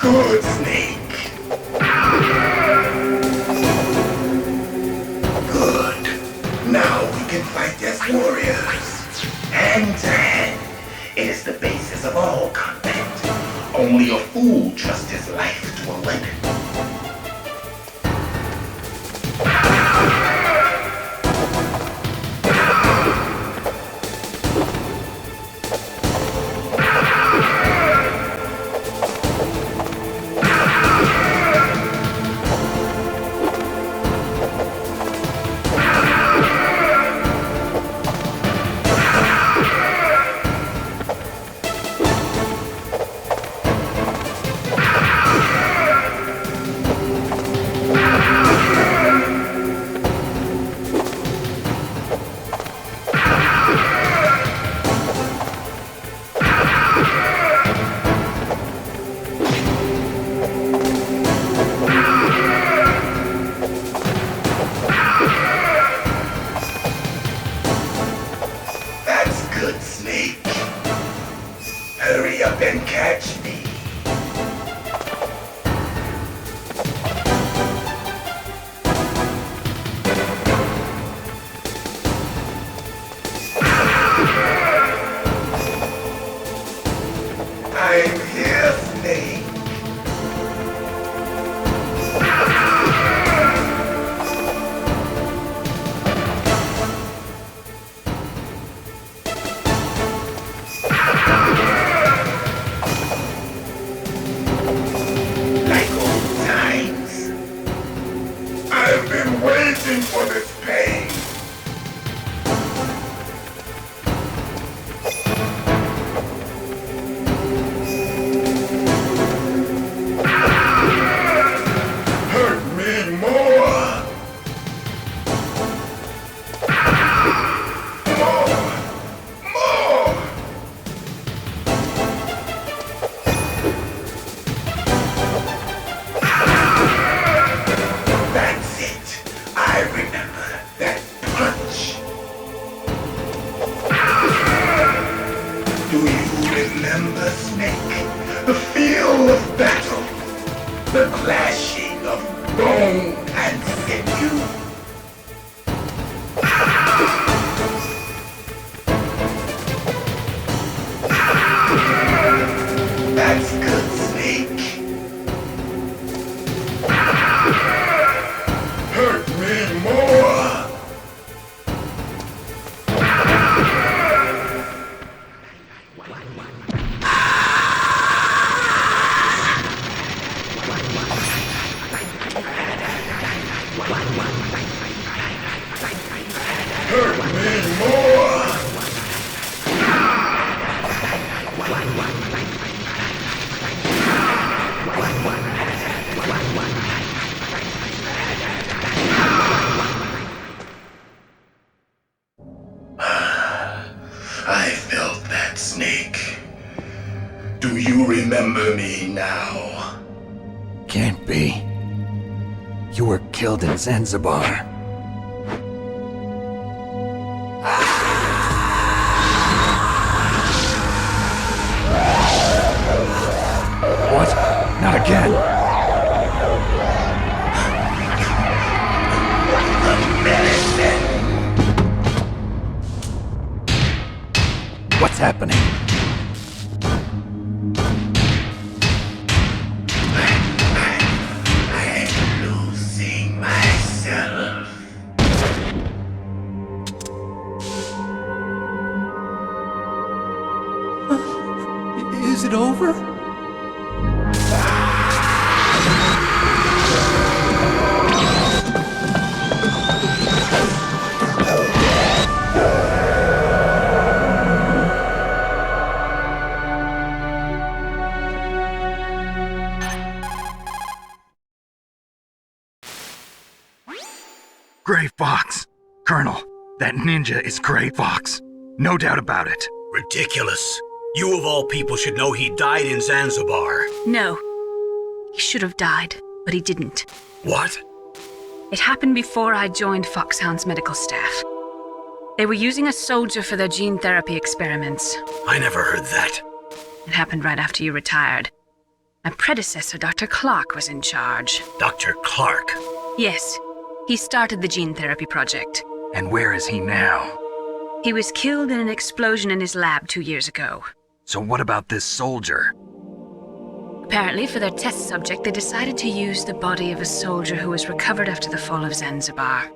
Good, Snake. Good. Now we can fight as warriors. Hand to hand. It is the basis of all combat. Only a fool trusts his life to a weapon. Good, Snake. Hurry up and catch me. I'm here, Snake. I've been waiting for this pain. Hurt me more. More. That's it. I remember that punch. Do you remember, Snake? The feel of battle. The clashing of bone and sinew. That's good, Snake. Hurt me more. Hurt me more. I felt that, Snake. Do you remember me now? Can't be. You were killed in Zanzibar. What? Not again! What's happening? I'm losing myself. Is it over? Gray Fox. Colonel, that ninja is Gray Fox. No doubt about it. Ridiculous. You of all people should know he died in Zanzibar. No. He should have died, but he didn't. What? It happened before I joined Foxhound's medical staff. They were using a soldier for their gene therapy experiments. I never heard that. It happened right after you retired. My predecessor, Dr. Clark, was in charge. Dr. Clark. Yes, he started the gene therapy project. And where is he now? He was killed in an explosion in his lab 2 years ago. So what about this soldier? Apparently, for their test subject, they decided to use the body of a soldier who was recovered after the fall of Zanzibar.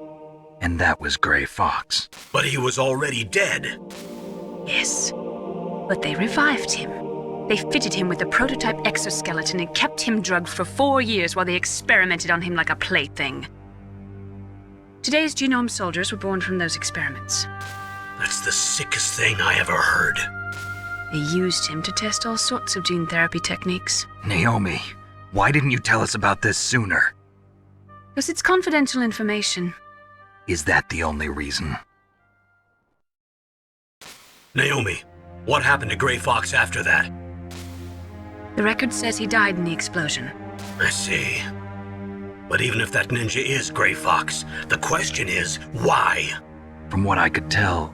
And that was Gray Fox. But he was already dead. Yes, but they revived him. They fitted him with a prototype exoskeleton and kept him drugged for 4 years while they experimented on him like a plaything. Today's genome soldiers were born from those experiments. That's the sickest thing I ever heard. They used him to test all sorts of gene therapy techniques. Naomi, why didn't you tell us about this sooner? Because it's confidential information. Is that the only reason? Naomi, what happened to Gray Fox after that? The record says he died in the explosion. I see. But even if that ninja is Gray Fox, the question is, why? From what I could tell,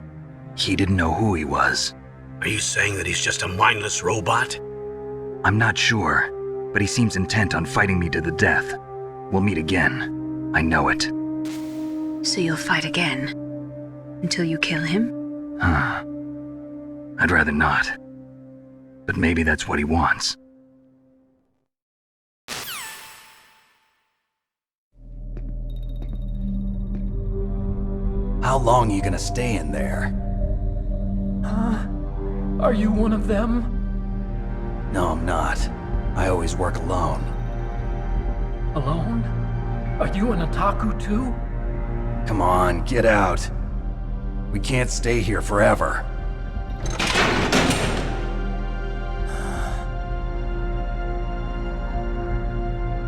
he didn't know who he was. Are you saying that he's just a mindless robot? I'm not sure, but he seems intent on fighting me to the death. We'll meet again. I know it. So you'll fight again? Until you kill him? I'd rather not. But maybe that's what he wants. How long are you gonna stay in there? Are you one of them? No, I'm not. I always work alone. Alone? Are you an otaku too? Come on, get out. We can't stay here forever.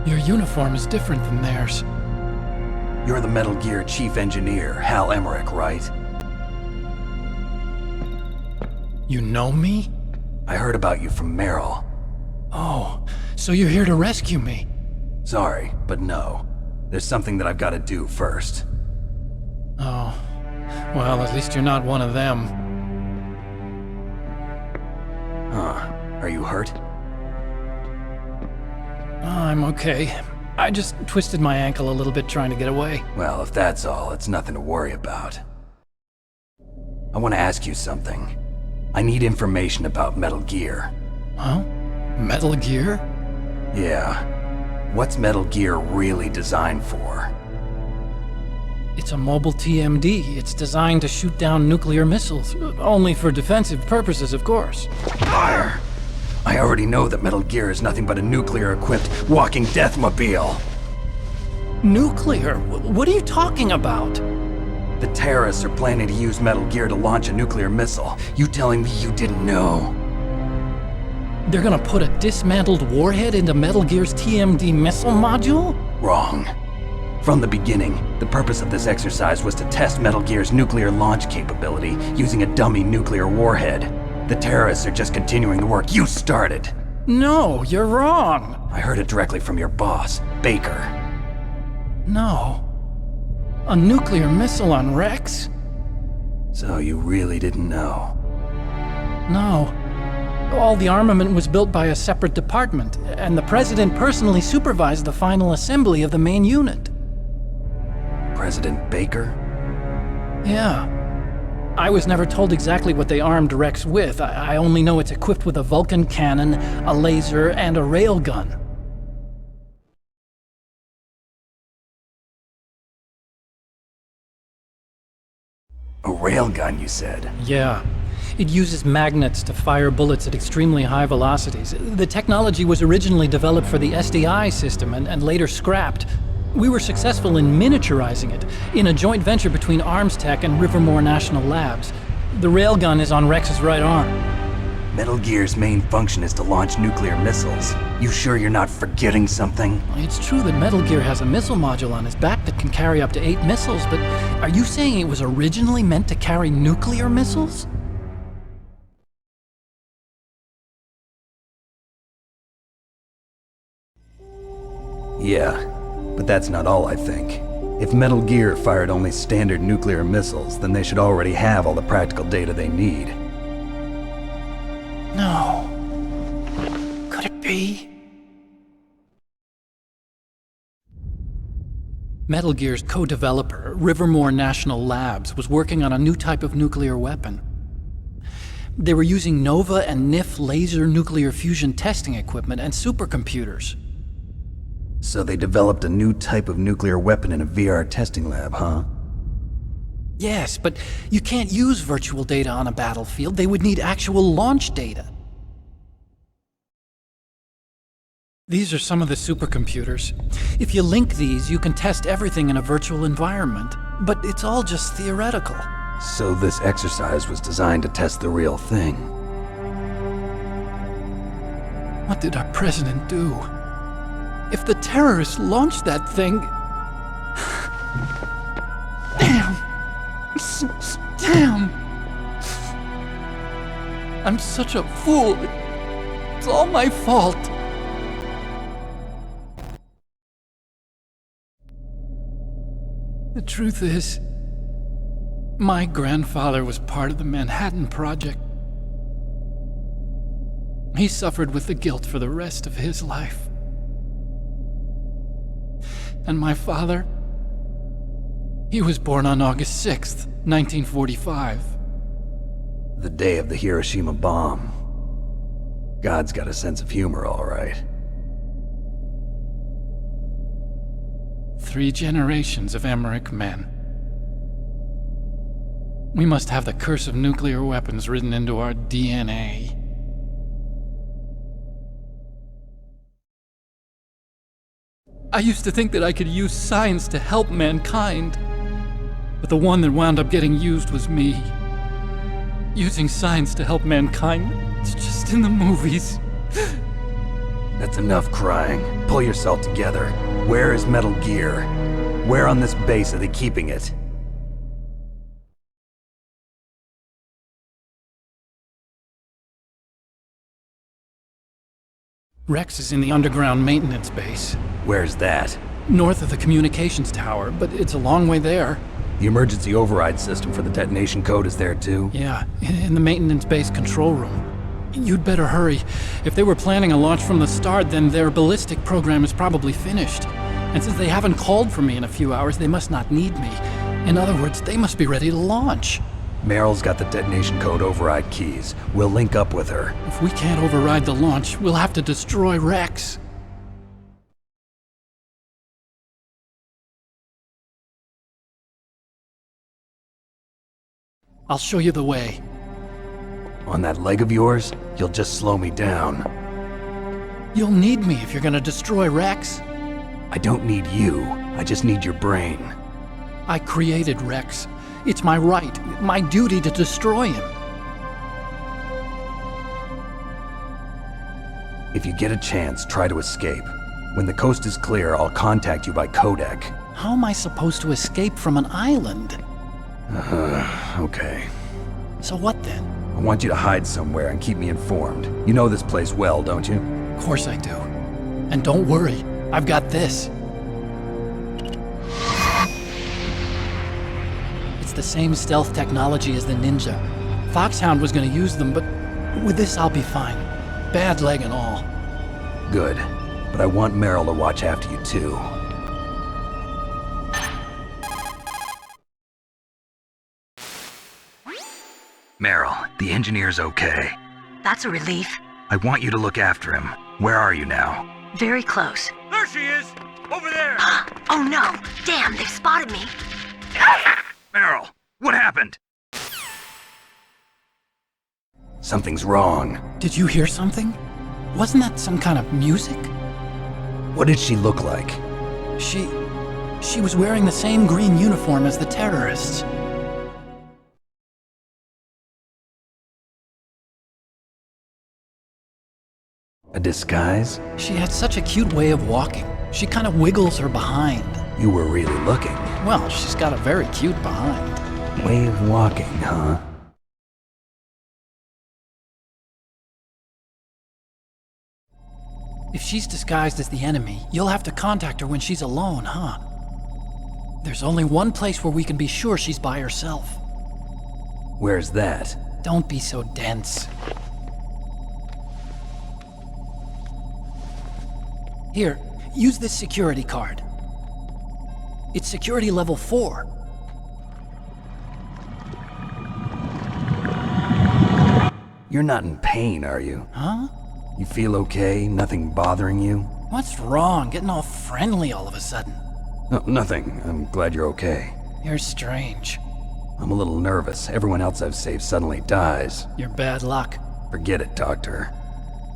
Your uniform is different than theirs. You're the Metal Gear Chief Engineer, Hal Emmerich, right? You know me? I heard about you from Meryl. Oh, so you're here to rescue me? Sorry, but no. There's something that I've got to do first. Oh, well, at least you're not one of them. Huh. Are you hurt? I'm okay. I just twisted my ankle a little bit trying to get away. Well, if that's all, it's nothing to worry about. I want to ask you something. I need information about Metal Gear. Huh? Metal Gear? Yeah. What's Metal Gear really designed for? It's a mobile TMD. It's designed to shoot down nuclear missiles. Only for defensive purposes, of course. Fire! I already know that Metal Gear is nothing but a nuclear-equipped walking deathmobile. Nuclear? What are you talking about? The terrorists are planning to use Metal Gear to launch a nuclear missile. You telling me you didn't know? They're gonna put a dismantled warhead into Metal Gear's TMD missile module? Wrong. From the beginning, the purpose of this exercise was to test Metal Gear's nuclear launch capability using a dummy nuclear warhead. The terrorists are just continuing the work you started. No, you're wrong. I heard it directly from your boss, Baker. No. A nuclear missile on Rex? So you really didn't know? No. All the armament was built by a separate department, and the president personally supervised the final assembly of the main unit. President Baker? Yeah. I was never told exactly what they armed Rex with. I only know it's equipped with a Vulcan cannon, a laser, and a railgun. A railgun, you said? Yeah. It uses magnets to fire bullets at extremely high velocities. The technology was originally developed for the SDI system and later scrapped. We were successful in miniaturizing it, in a joint venture between Arms Tech and Rivermore National Labs. The railgun is on Rex's right arm. Metal Gear's main function is to launch nuclear missiles. You sure you're not forgetting something? It's true that Metal Gear has a missile module on his back that can carry up to 8 missiles, but are you saying it was originally meant to carry nuclear missiles? Yeah, but that's not all I think. If Metal Gear fired only standard nuclear missiles, then they should already have all the practical data they need. No. Could it be? Metal Gear's co-developer, Rivermore National Labs, was working on a new type of nuclear weapon. They were using Nova and NIF laser nuclear fusion testing equipment and supercomputers. So they developed a new type of nuclear weapon in a VR testing lab, huh? Yes, but you can't use virtual data on a battlefield. They would need actual launch data. These are some of the supercomputers. If you link these, you can test everything in a virtual environment. But it's all just theoretical. So this exercise was designed to test the real thing. What did our president do? If the terrorists launched that thing... Damn! Damn! I'm such a fool. It's all my fault. The truth is, my grandfather was part of the Manhattan Project. He suffered with the guilt for the rest of his life. And my father, he was born on August 6th, 1945. The day of the Hiroshima bomb. God's got a sense of humor, all right. 3 generations of Emmerich men. We must have the curse of nuclear weapons written into our DNA. I used to think that I could use science to help mankind, but the one that wound up getting used was me. Using science to help mankind, it's just in the movies. That's enough crying. Pull yourself together. Where is Metal Gear? Where on this base are they keeping it? Rex is in the underground maintenance base, Where's that? north of the communications tower, but it's a long way there. The emergency override system for the detonation code is there too? Yeah, in the maintenance base control room. You'd better hurry. If they were planning a launch from the start, then their ballistic program is probably finished. And since they haven't called for me in a few hours, they must not need me. In other words, they must be ready to launch. Meryl's got the detonation code override keys. We'll link up with her. If we can't override the launch, we'll have to destroy Rex. I'll show you the way. On that leg of yours, you'll just slow me down. You'll need me if you're gonna destroy Rex. I don't need you. I just need your brain. I created Rex. It's my right, my duty to destroy him. If you get a chance, try to escape. When the coast is clear, I'll contact you by codec. How am I supposed to escape from an island? Okay. So what then? I want you to hide somewhere and keep me informed. You know this place well, don't you? Of course I do. And don't worry, I've got this. It's the same stealth technology as the Ninja. Foxhound was gonna use them, but with this I'll be fine. Bad leg and all. Good. But I want Meryl to watch after you too. Meryl, the engineer's okay. That's a relief. I want you to look after him. Where are you now? Very close. There she is! Over there! Oh no! Damn, they've spotted me. Meryl, what happened? Something's wrong. Did you hear something? Wasn't that some kind of music? What did she look like? She was wearing the same green uniform as the terrorists. A disguise? She had such a cute way of walking. She kind of wiggles her behind. You were really looking. Well, she's got a very cute behind. Way of walking, huh? If she's disguised as the enemy, you'll have to contact her when she's alone, huh? There's only one place where we can be sure she's by herself. Where's that? Don't be so dense. Here, use this security card. It's security level 4. You're not in pain, are you? Huh? You feel okay? Nothing bothering you? What's wrong? Getting all friendly all of a sudden. No, nothing. I'm glad you're okay. You're strange. I'm a little nervous. Everyone else I've saved suddenly dies. You're bad luck. Forget it, Doctor.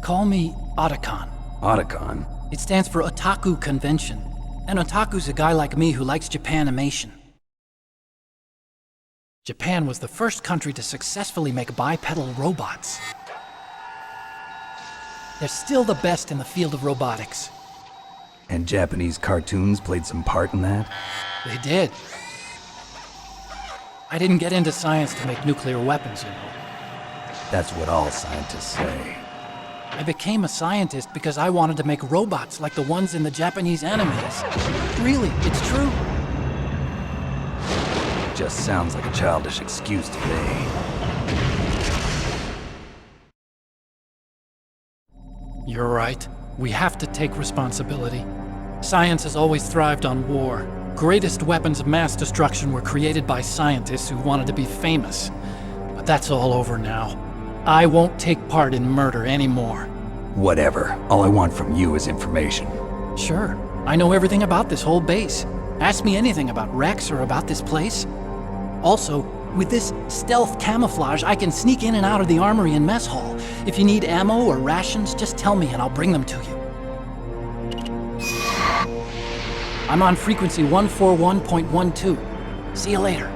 Call me Otacon. Otacon? It stands for Otaku Convention. An otaku's a guy like me who likes Japanimation. Japan was the first country to successfully make bipedal robots. They're still the best in the field of robotics. And Japanese cartoons played some part in that? They did. I didn't get into science to make nuclear weapons, you know. That's what all scientists say. I became a scientist because I wanted to make robots like the ones in the Japanese animes. Really, it's true. Just sounds like a childish excuse to me. You're right. We have to take responsibility. Science has always thrived on war. Greatest weapons of mass destruction were created by scientists who wanted to be famous. But that's all over now. I won't take part in murder anymore. Whatever. All I want from you is information. Sure. I know everything about this whole base. Ask me anything about Rex or about this place. Also, with this stealth camouflage, I can sneak in and out of the armory and mess hall. If you need ammo or rations, just tell me and I'll bring them to you. I'm on frequency 141.12. See you later.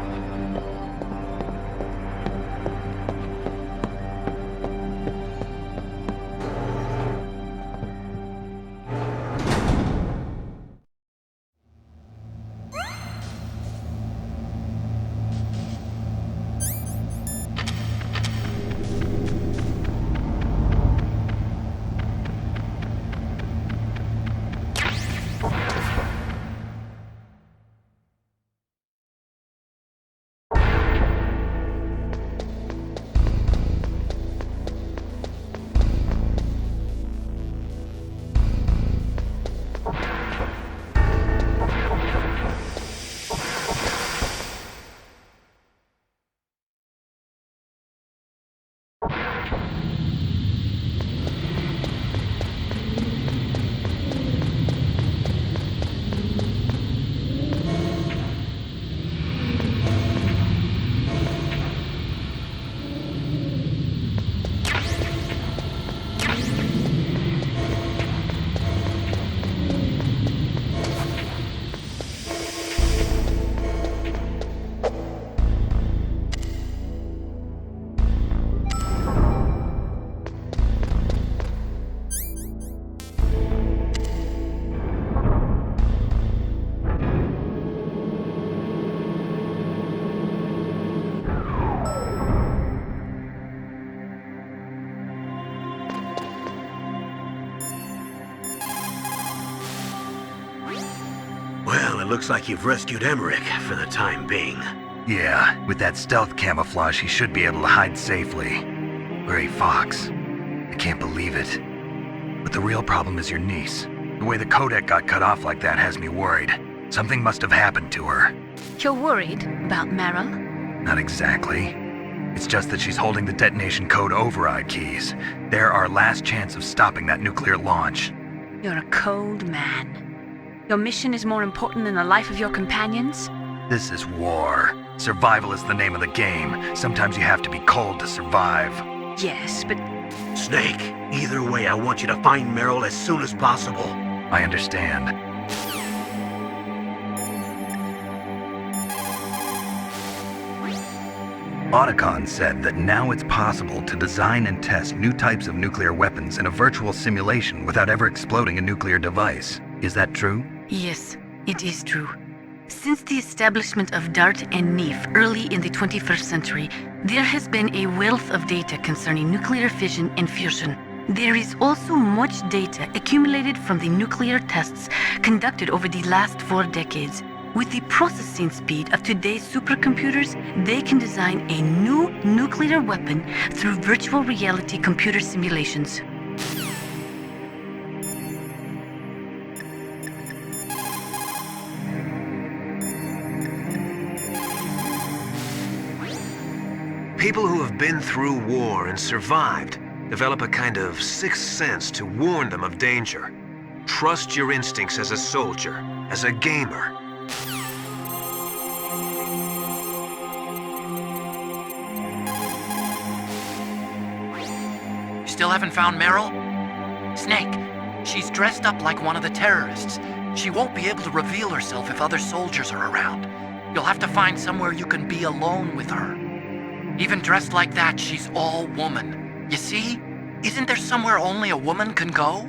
Well, it looks like you've rescued Emmerich for the time being. Yeah, with that stealth camouflage, he should be able to hide safely. Gray Fox. I can't believe it. But the real problem is your niece. The way the codec got cut off like that has me worried. Something must have happened to her. You're worried about Meryl? Not exactly. It's just that she's holding the detonation code override keys. They're our last chance of stopping that nuclear launch. You're a cold man. Your mission is more important than the life of your companions? This is war. Survival is the name of the game. Sometimes you have to be cold to survive. Yes, but Snake, either way, I want you to find Meryl as soon as possible. I understand. Otacon said that now it's possible to design and test new types of nuclear weapons in a virtual simulation without ever exploding a nuclear device. Is that true? Yes, it is true. Since the establishment of DART and NEEF early in the 21st century, there has been a wealth of data concerning nuclear fission and fusion. There is also much data accumulated from the nuclear tests conducted over the last 4 decades. With the processing speed of today's supercomputers, they can design a new nuclear weapon through virtual reality computer simulations. People who have been through war and survived develop a kind of sixth sense to warn them of danger. Trust your instincts as a soldier, as a gamer. Still haven't found Meryl? Snake, she's dressed up like one of the terrorists. She won't be able to reveal herself if other soldiers are around. You'll have to find somewhere you can be alone with her. Even dressed like that, she's all woman. You see? Isn't there somewhere only a woman can go?